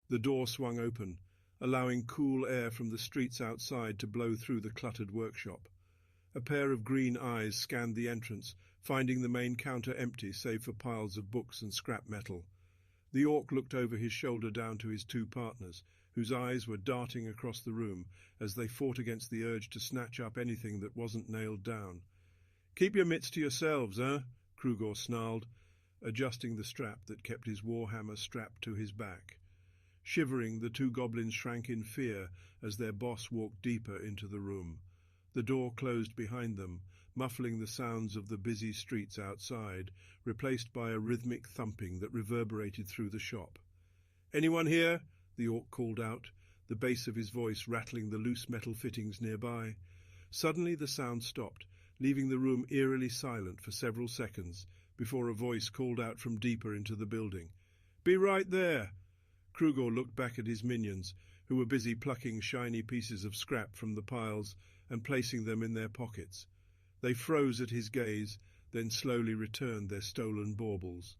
The door swung open, allowing cool air from the streets outside to blow through the cluttered workshop. A pair of green eyes scanned the entrance, finding the main counter empty save for piles of books and scrap metal. The orc looked over his shoulder down to his two partners, whose eyes were darting across the room as they fought against the urge to snatch up anything that wasn't nailed down. "Keep your mitts to yourselves, eh?" Krugor snarled, adjusting the strap that kept his warhammer strapped to his back. Shivering, the two goblins shrank in fear as their boss walked deeper into the room. The door closed behind them, muffling the sounds of the busy streets outside, replaced by a rhythmic thumping that reverberated through the shop. "Anyone here?" the orc called out, the bass of his voice rattling the loose metal fittings nearby. Suddenly the sound stopped, leaving the room eerily silent for several seconds, before a voice called out from deeper into the building. "Be right there!" Krugor looked back at his minions, who were busy plucking shiny pieces of scrap from the piles and placing them in their pockets. They froze at his gaze, then slowly returned their stolen baubles.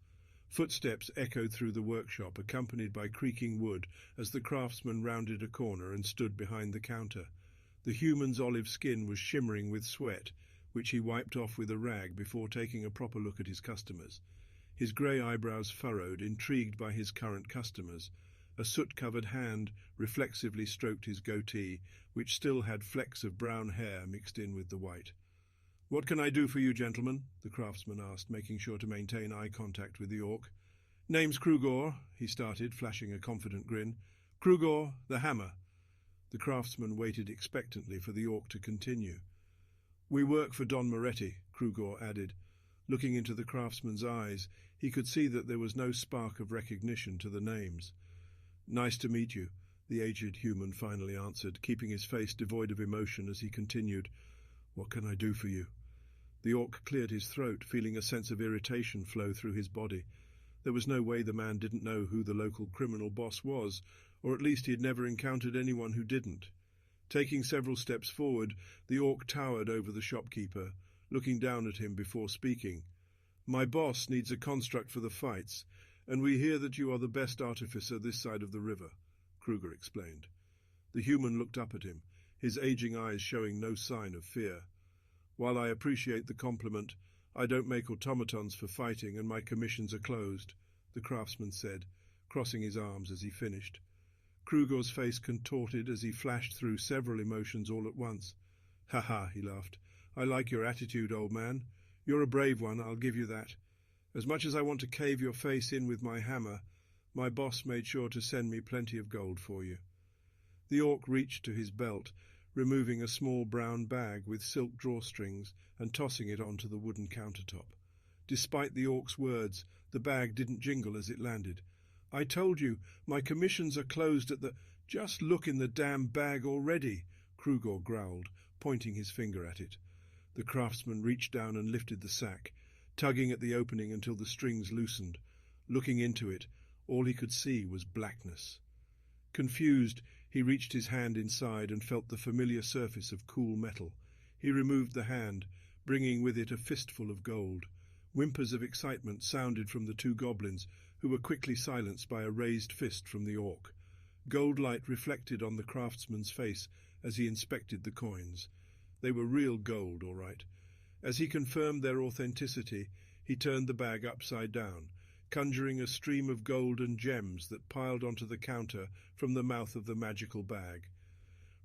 Footsteps echoed through the workshop, accompanied by creaking wood, as the craftsman rounded a corner and stood behind the counter. The human's olive skin was shimmering with sweat, which he wiped off with a rag before taking a proper look at his customers. His grey eyebrows furrowed, intrigued by his current customers. A soot-covered hand reflexively stroked his goatee, which still had flecks of brown hair mixed in with the white. "What can I do for you, gentlemen?" the craftsman asked, making sure to maintain eye contact with the orc. "Name's Krugor," he started, flashing a confident grin. "Krugor, the hammer." The craftsman waited expectantly for the orc to continue. "We work for Don Moretti," Krugor added. Looking into the craftsman's eyes, he could see that there was no spark of recognition to the names. "Nice to meet you," the aged human finally answered, keeping his face devoid of emotion as he continued. "What can I do for you?" The orc cleared his throat, feeling a sense of irritation flow through his body. There was no way the man didn't know who the local criminal boss was, or at least he had never encountered anyone who didn't. Taking several steps forward, the orc towered over the shopkeeper, looking down at him before speaking. "My boss needs a construct for the fights, and we hear that you are the best artificer this side of the river," Kruger explained. The human looked up at him, his aging eyes showing no sign of fear. "While I appreciate the compliment, I don't make automatons for fighting, and my commissions are closed," the craftsman said, crossing his arms as he finished. Kruger's face contorted as he flashed through several emotions all at once. "Ha ha," he laughed. "I like your attitude, old man. You're a brave one, I'll give you that. As much as I want to cave your face in with my hammer, my boss made sure to send me plenty of gold for you." The orc reached to his belt, removing a small brown bag with silk drawstrings and tossing it onto the wooden countertop. Despite the orc's words, the bag didn't jingle as it landed. "I told you, my commissions are closed at the—" "Just look in the damn bag already," Krugor growled, pointing his finger at it. The craftsman reached down and lifted the sack, tugging at the opening until the strings loosened. Looking into it, all he could see was blackness. Confused, he reached his hand inside and felt the familiar surface of cool metal. He removed the hand, bringing with it a fistful of gold. Whimpers of excitement sounded from the two goblins, who were quickly silenced by a raised fist from the orc. Gold light reflected on the craftsman's face as he inspected the coins. They were real gold, all right. As he confirmed their authenticity, he turned the bag upside down, conjuring a stream of gold and gems that piled onto the counter from the mouth of the magical bag.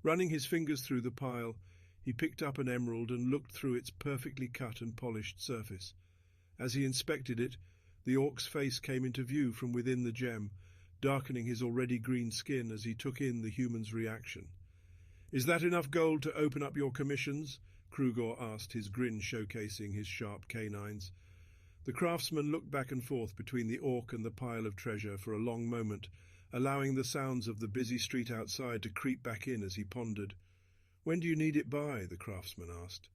Running his fingers through the pile, he picked up an emerald and looked through its perfectly cut and polished surface. As he inspected it, the orc's face came into view from within the gem, darkening his already green skin as he took in the human's reaction. "Is that enough gold to open up your commissions?" Krugor asked, his grin showcasing his sharp canines. The craftsman looked back and forth between the orc and the pile of treasure for a long moment, allowing the sounds of the busy street outside to creep back in as he pondered. "When do you need it by?" the craftsman asked.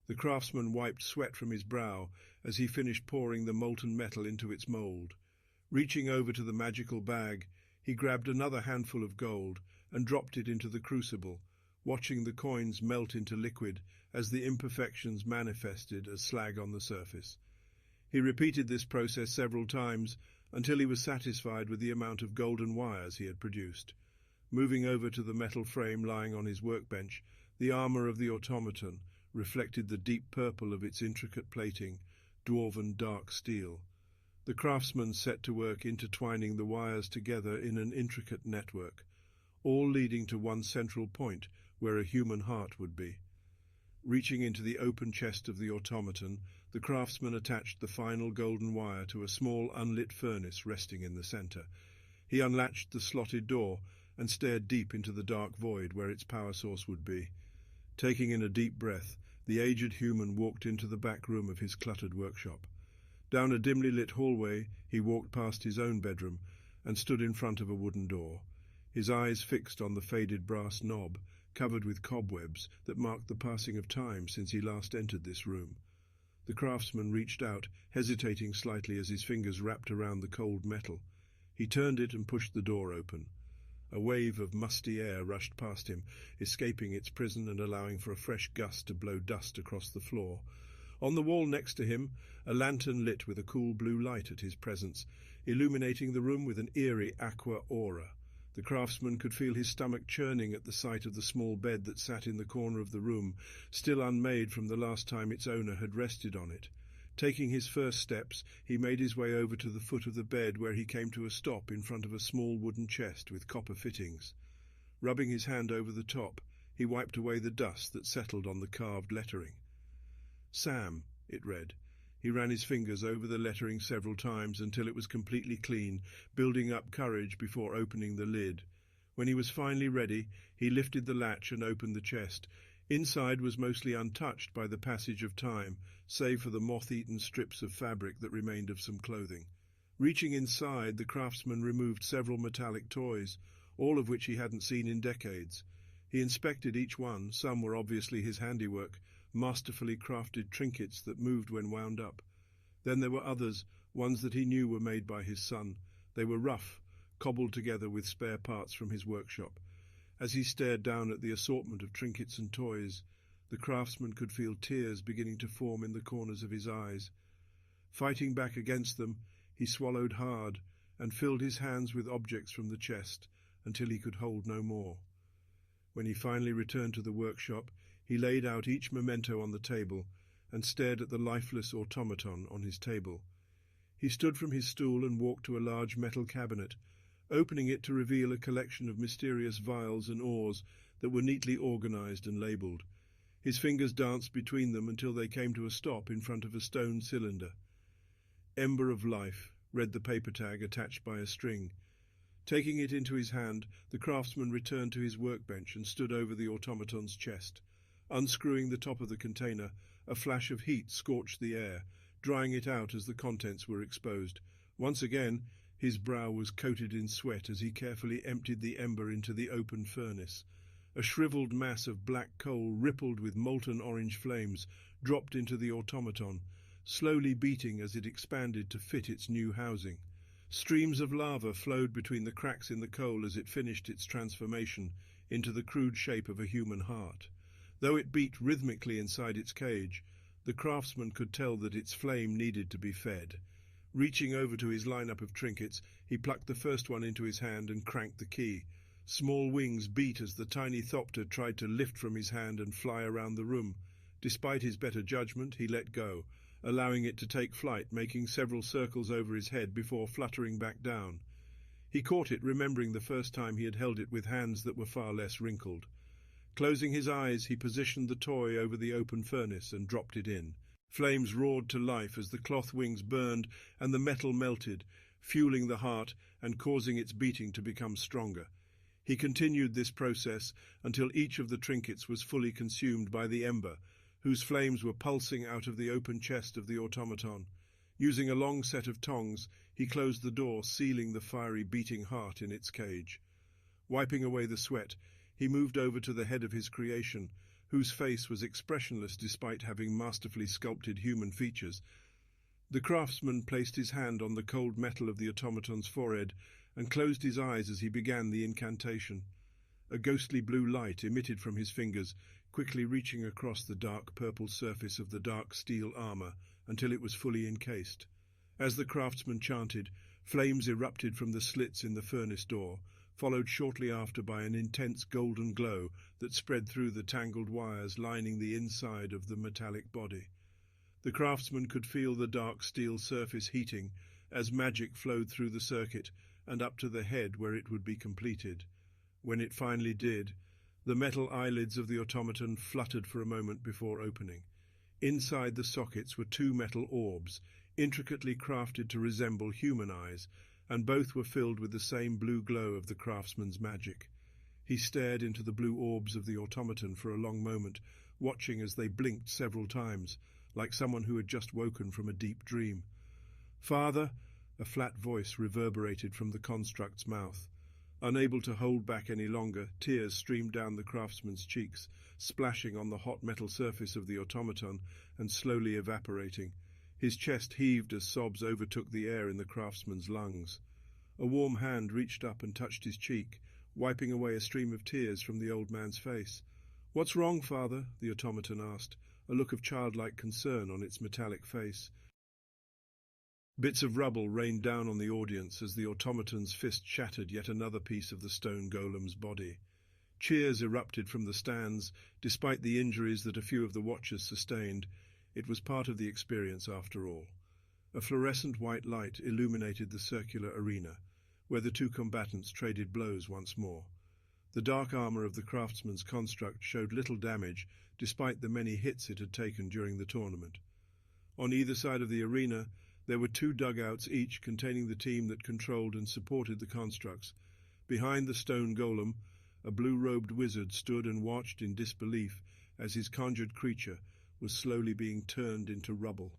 The craftsman wiped sweat from his brow as he finished pouring the molten metal into its mould. Reaching over to the magical bag, he grabbed another handful of gold and dropped it into the crucible, watching the coins melt into liquid as the imperfections manifested as slag on the surface. He repeated this process several times until he was satisfied with the amount of golden wires he had produced. Moving over to the metal frame lying on his workbench, the armor of the automaton reflected the deep purple of its intricate plating, dwarven dark steel. The craftsman set to work intertwining the wires together in an intricate network, all leading to one central point where a human heart would be. Reaching into the open chest of the automaton, the craftsman attached the final golden wire to a small unlit furnace resting in the center. He unlatched the slotted door and stared deep into the dark void where its power source would be. Taking in a deep breath, the aged human walked into the back room of his cluttered workshop. Down a dimly lit hallway, he walked past his own bedroom and stood in front of a wooden door, his eyes fixed on the faded brass knob, covered with cobwebs that marked the passing of time since he last entered this room. The craftsman reached out, hesitating slightly as his fingers wrapped around the cold metal. He turned it and pushed the door open. A wave of musty air rushed past him, escaping its prison and allowing for a fresh gust to blow dust across the floor. On the wall next to him, a lantern lit with a cool blue light at his presence, illuminating the room with an eerie aqua aura. The craftsman could feel his stomach churning at the sight of the small bed that sat in the corner of the room, still unmade from the last time its owner had rested on it. Taking his first steps, he made his way over to the foot of the bed, where he came to a stop in front of a small wooden chest with copper fittings. Rubbing his hand over the top, he wiped away the dust that settled on the carved lettering. "Sam," it read. He ran his fingers over the lettering several times until it was completely clean, building up courage before opening the lid. When he was finally ready, he lifted the latch and opened the chest. Inside was mostly untouched by the passage of time, save for the moth-eaten strips of fabric that remained of some clothing. Reaching inside, the craftsman removed several metallic toys, all of which he hadn't seen in decades. He inspected each one. Some were obviously his handiwork, masterfully crafted trinkets that moved when wound up. Then there were others, ones that he knew were made by his son. They were rough, cobbled together with spare parts from his workshop. As he stared down at the assortment of trinkets and toys, the craftsman could feel tears beginning to form in the corners of his eyes. Fighting back against them, he swallowed hard and filled his hands with objects from the chest until he could hold no more. When he finally returned to the workshop, he laid out each memento on the table and stared at the lifeless automaton on his table. He stood from his stool and walked to a large metal cabinet, opening it to reveal a collection of mysterious vials and ores that were neatly organized and labeled. His fingers danced between them until they came to a stop in front of a stone cylinder. "Ember of Life," read the paper tag attached by a string. Taking it into his hand, the craftsman returned to his workbench and stood over the automaton's chest. Unscrewing the top of the container, a flash of heat scorched the air, drying it out as the contents were exposed. Once again, his brow was coated in sweat as he carefully emptied the ember into the open furnace. A shriveled mass of black coal, rippled with molten orange flames, dropped into the automaton, slowly beating as it expanded to fit its new housing. Streams of lava flowed between the cracks in the coal as it finished its transformation into the crude shape of a human heart. Though it beat rhythmically inside its cage, the craftsman could tell that its flame needed to be fed. Reaching over to his lineup of trinkets, he plucked the first one into his hand and cranked the key. Small wings beat as the tiny thopter tried to lift from his hand and fly around the room. Despite his better judgment, he let go, allowing it to take flight, making several circles over his head before fluttering back down. He caught it, remembering the first time he had held it with hands that were far less wrinkled. Closing his eyes, he positioned the toy over the open furnace and dropped it in. Flames roared to life as the cloth wings burned and the metal melted, fueling the heart and causing its beating to become stronger. He continued this process until each of the trinkets was fully consumed by the ember, whose flames were pulsing out of the open chest of the automaton. Using a long set of tongs, he closed the door, sealing the fiery beating heart in its cage. Wiping away the sweat, he moved over to the head of his creation, whose face was expressionless despite having masterfully sculpted human features. The craftsman placed his hand on the cold metal of the automaton's forehead and closed his eyes as he began the incantation. A ghostly blue light emitted from his fingers, quickly reaching across the dark purple surface of the dark steel armor until it was fully encased. As the craftsman chanted, Flames erupted from the slits in the furnace door, followed shortly after by an intense golden glow that spread through the tangled wires lining the inside of the metallic body. The craftsman could feel the dark steel surface heating as magic flowed through the circuit and up to the head where it would be completed. When it finally did, the metal eyelids of the automaton fluttered for a moment before opening. Inside the sockets were two metal orbs, intricately crafted to resemble human eyes, and both were filled with the same blue glow of the craftsman's magic. He stared into the blue orbs of the automaton for a long moment, watching as they blinked several times, like someone who had just woken from a deep dream. "Father," a flat voice reverberated from the construct's mouth. Unable to hold back any longer, tears streamed down the craftsman's cheeks, splashing on the hot metal surface of the automaton and slowly evaporating. His chest heaved as sobs overtook the air in the craftsman's lungs. A warm hand reached up and touched his cheek, wiping away a stream of tears from the old man's face. "What's wrong, father?" the automaton asked, a look of childlike concern on its metallic face. Bits of rubble rained down on the audience as the automaton's fist shattered yet another piece of the stone golem's body. Cheers erupted from the stands, despite the injuries that a few of the watchers sustained. It was part of the experience after all. A fluorescent white light illuminated the circular arena, where the two combatants traded blows once more. The dark armor of the craftsman's construct showed little damage, despite the many hits it had taken during the tournament. On either side of the arena, there were two dugouts each containing the team that controlled and supported the constructs. Behind the stone golem, a blue-robed wizard stood and watched in disbelief as his conjured creature was slowly being turned into rubble.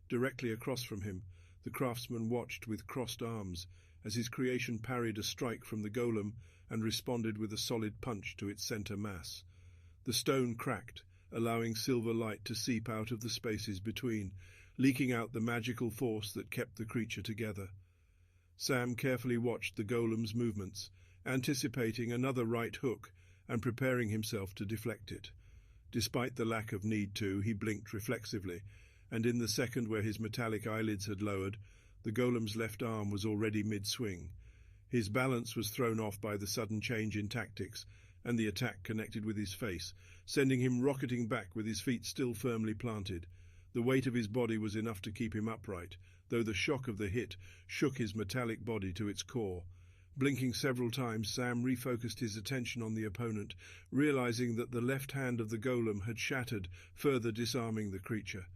Directly across from him, the craftsman watched with crossed arms as his creation parried a strike from the golem and responded with a solid punch to its center mass. The stone cracked, allowing silver light to seep out of the spaces between, leaking out the magical force that kept the creature together. Sam carefully watched the golem's movements, anticipating another right hook and preparing himself to deflect it. Despite the lack of need to, he blinked reflexively, and in the second where his metallic eyelids had lowered, the golem's left arm was already mid-swing. His balance was thrown off by the sudden change in tactics, and the attack connected with his face, sending him rocketing back with his feet still firmly planted. The weight of his body was enough to keep him upright, though the shock of the hit shook his metallic body to its core. Blinking several times, Sam refocused his attention on the opponent, realizing that the left hand of the golem had shattered, further disarming the creature.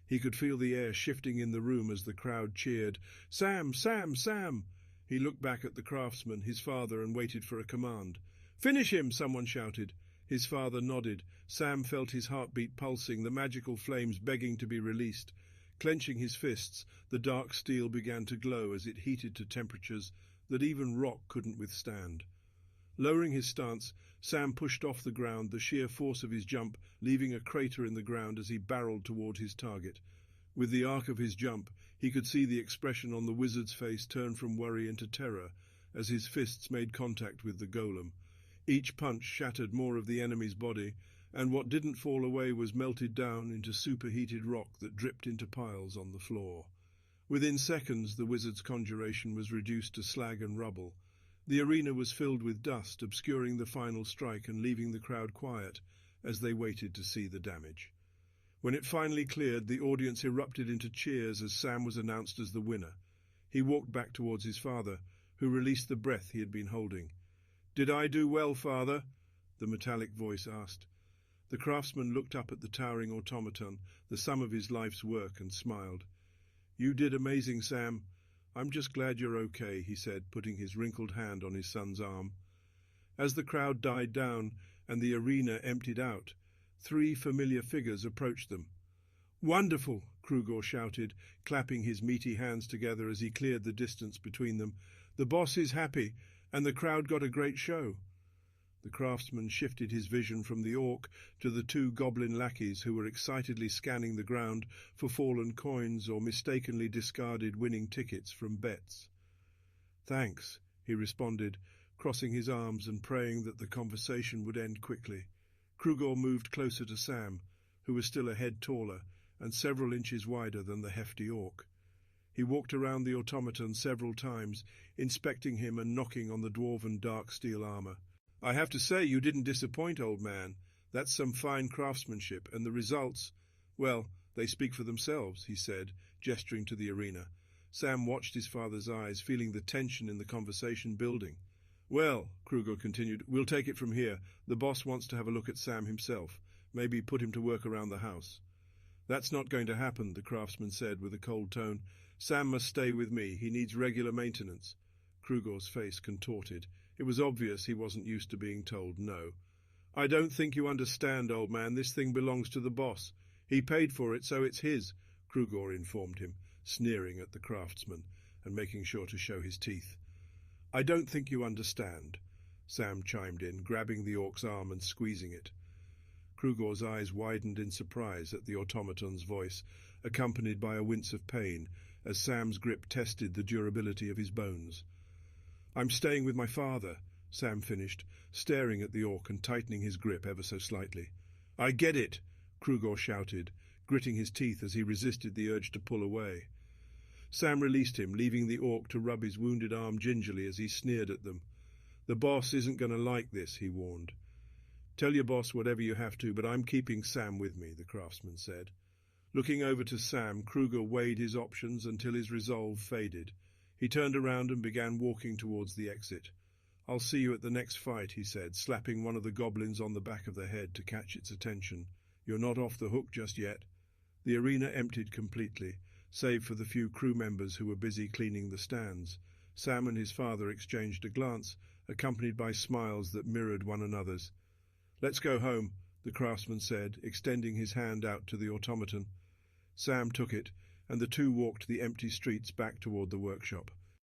He could feel the air shifting in the room as the crowd cheered, "Sam! Sam! Sam!" He looked back at the craftsman, his father, and waited for a command. "Finish him!" someone shouted. His father nodded. Sam felt his heartbeat pulsing, the magical flames begging to be released. Clenching his fists, the dark steel began to glow as it heated to temperatures that even rock couldn't withstand. Lowering his stance, Sam pushed off the ground, the sheer force of his jump leaving a crater in the ground as he barreled toward his target. With the arc of his jump, he could see the expression on the wizard's face turn from worry into terror as his fists made contact with the golem. Each punch shattered more of the enemy's body, and what didn't fall away was melted down into superheated rock that dripped into piles on the floor. Within seconds, the wizard's conjuration was reduced to slag and rubble. The arena was filled with dust, obscuring the final strike and leaving the crowd quiet as they waited to see the damage. When it finally cleared, the audience erupted into cheers as Sam was announced as the winner. He walked back towards his father, who released the breath he had been holding. "Did I do well, father?" the metallic voice asked. The craftsman looked up at the towering automaton, the sum of his life's work, and smiled. "You did amazing, Sam. I'm just glad you're okay," he said, putting his wrinkled hand on his son's arm. As the crowd died down and the arena emptied out, 3 familiar figures approached them. "Wonderful!" Krugor shouted, clapping his meaty hands together as he cleared the distance between them. "The boss is happy, and the crowd got a great show." The craftsman shifted his vision from the orc to the 2 goblin lackeys who were excitedly scanning the ground for fallen coins or mistakenly discarded winning tickets from bets. "Thanks," he responded, crossing his arms and praying that the conversation would end quickly. Krugor moved closer to Sam, who was still a head taller and several inches wider than the hefty orc. He walked around the automaton several times, inspecting him and knocking on the dwarven dark steel armor. "I have to say you didn't disappoint, old man. That's some fine craftsmanship, and the results, well, they speak for themselves," he said, gesturing to the arena. Sam watched his father's eyes, feeling the tension in the conversation building. "Well," Kruger continued, "we'll take it from here. The boss wants to have a look at Sam himself, maybe put him to work around the house." "That's not going to happen," the craftsman said with a cold tone. "Sam must stay with me. He needs regular maintenance." Kruger's face contorted. It was obvious he wasn't used to being told no. "I don't think you understand, old man. This thing belongs to the boss. He paid for it, so it's his," Kruger informed him, sneering at the craftsman and making sure to show his teeth. "I don't think you understand," Sam chimed in, grabbing the orc's arm and squeezing it. Kruger's eyes widened in surprise at the automaton's voice, accompanied by a wince of pain, as Sam's grip tested the durability of his bones. "I'm staying with my father," Sam finished, staring at the orc and tightening his grip ever so slightly. "I get it," Kruger shouted, gritting his teeth as he resisted the urge to pull away. Sam released him, leaving the orc to rub his wounded arm gingerly as he sneered at them. "The boss isn't going to like this," he warned. "Tell your boss whatever you have to, but I'm keeping Sam with me," the craftsman said. Looking over to Sam, Kruger weighed his options until his resolve faded. He turned around and began walking towards the exit. "I'll see you at the next fight," he said, slapping one of the goblins on the back of the head to catch its attention. "You're not off the hook just yet." The arena emptied completely, save for the few crew members who were busy cleaning the stands. Sam and his father exchanged a glance, accompanied by smiles that mirrored one another's. "Let's go home," the craftsman said, extending his hand out to the automaton. Sam took it, and the two walked the empty streets back toward the workshop.